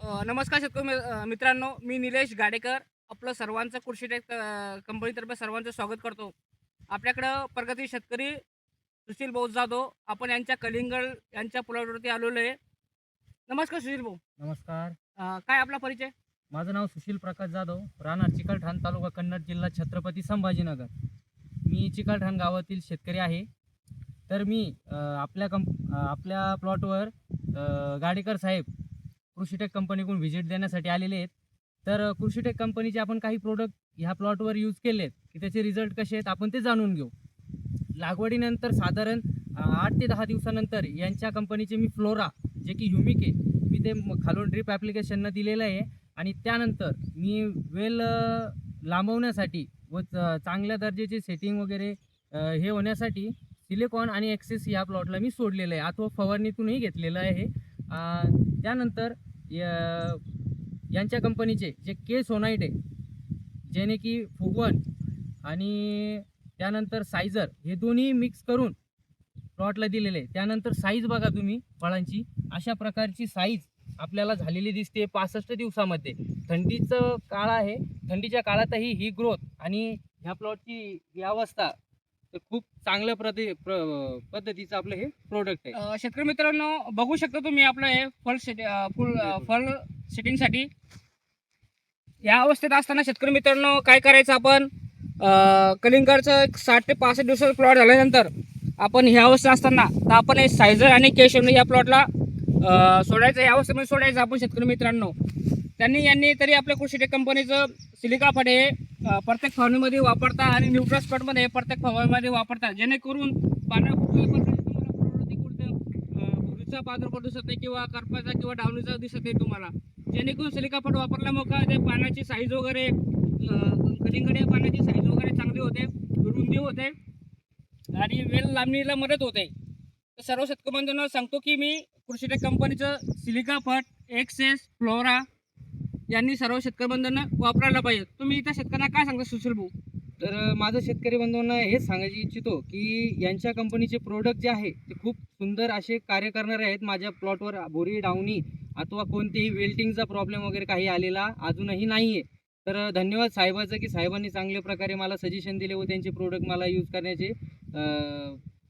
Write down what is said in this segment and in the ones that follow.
नमस्कार शेतकरी मित्रांनो, मी निलेश गाडेकर आपलं सर्वांचं कृषी टेक कंपनीतर्फे सर्वांचं स्वागत करतो. आपल्याकडं प्रगती शेतकरी सुशील भाऊ जाधव आपण यांच्या कलिंगड यांच्या प्लॉटवरती आलेलो आहे. नमस्कार सुशील भाऊ. नमस्कार. काय आपला परिचय? माझं नाव सुशील प्रकाश जाधव, राहणार चिकलठाण, तालुका कन्नड, जिल्हा छत्रपती संभाजीनगर. मी चिकलठाण गावातील शेतकरी आहे. तर मी आपल्या प्लॉटवर गाडेकर साहेब कृषीटेक कंपनीकडून व्हिजिट देण्यासाठी आलेले आहेत. तर कृषीटेक कंपनीचे आपण काही प्रोडक्ट ह्या प्लॉटवर यूज केलेत की त्याचे रिझल्ट कसे आहेत आपण ते जाणून घेऊ. लागवडीनंतर साधारण 8 ते 10 दिवसानंतर यांच्या कंपनीचे मी फ्लोरा, जे की ह्युमिक आहे, मी ते खालून ड्रिप ॲप्लिकेशननं दिलेलं आहे. आणि त्यानंतर मी वेल लांबवण्यासाठी व चांगल्या दर्जाचे सेटिंग वगैरे हे होण्यासाठी सिलिकॉन आणि एक्सेस या प्लॉटला मी सोडलेलं आहे अथवा फवारणीतूनही घेतलेलं आहे. त्यानंतर यांच्या कंपनीचे जे के सोनाईट आहे, जेणे की फुगवण आणि त्यानंतर सायझर हे दोन्ही मिक्स करून प्लॉटला दिलेले आहे. त्यानंतर साईज बघा तुम्ही फळांची, अशा प्रकारची साईज आपल्याला झालेली दिसते 65 दिवसामध्ये. थंडीचं काळ आहे, थंडीच्या काळातही ही ग्रोथ आणि ह्या प्लॉटची ही अवस्था तर खूप चांगल्या पद्धतीचं आपलं हे प्रोडक्ट आहे. शेतकरी मित्रांनो, बघू शकता तुम्ही आपलं हे फळ सेटिंगसाठी या अवस्थेत असताना शेतकरी मित्रांनो काय करायचं, आपण कलिंगडचं 60 ते 65 दिवसाचा प्लॉट झाल्यानंतर आपण ह्या अवस्थेत असताना तर आपण हे सायझर आणि केशवने या प्लॉटला सोडायचं, या अवस्थेमध्ये सोडायचं आपण शेतकरी मित्रांनो. यांनी तरी आपल्या कृषीटेक कंपनीचं सिलिका फट हे प्रत्येक फवारणीमध्ये वापरता आणि न्यूट्रास्पॉटमध्ये प्रत्येक फवारणीमध्ये वापरतात, जेणेकरून पाण्यात कुठल्याही प्रकारची तुम्हाला प्रवृत्ती भुरीचा प्रादुर्भाव दिसत नाही किंवा करपाचा किंवा डावणीचा दिसत नाही तुम्हाला. जेणेकरून सिलिका फट वापरल्यामुळे काय ते पाण्याची साईज वगैरे कलिंगड पाण्याची साईज वगैरे चांगली होते, रुंदी होते आणि वेल लांबणीला मदत होते. तर सर्व शेतकरी बंधूंना सांगतो की मी कृषीटेक कंपनीचं सिलिका फट, एक्सेस, फ्लोरा यांनी सर्व शेतकरी बंधूंना वापरायला पाहिजे. तुम्ही इथं शेतकऱ्यांना काय सांगता सुशील भाऊ? तर माझं शेतकरी बंधूंना हेच सांगायची इच्छितो की यांच्या कंपनीचे प्रोडक्ट जे आहे ते खूप सुंदर असे कार्य करणारे आहेत. माझ्या प्लॉटवर भुरी, डावणी अथवा कोणतेही वेल्टिंगचा प्रॉब्लेम वगैरे काही आलेला अजूनही नाही आहे. तर धन्यवाद साहेबाचं की साहेबांनी चांगल्या प्रकारे मला सजेशन दिले व त्यांचे प्रोडक्ट मला यूज करण्याचे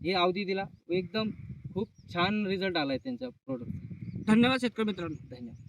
हे अवधी दिला. एकदम खूप छान रिझल्ट आला आहे त्यांचा प्रोडक्ट. धन्यवाद शेतकरी मित्रांनो. धन्यवाद.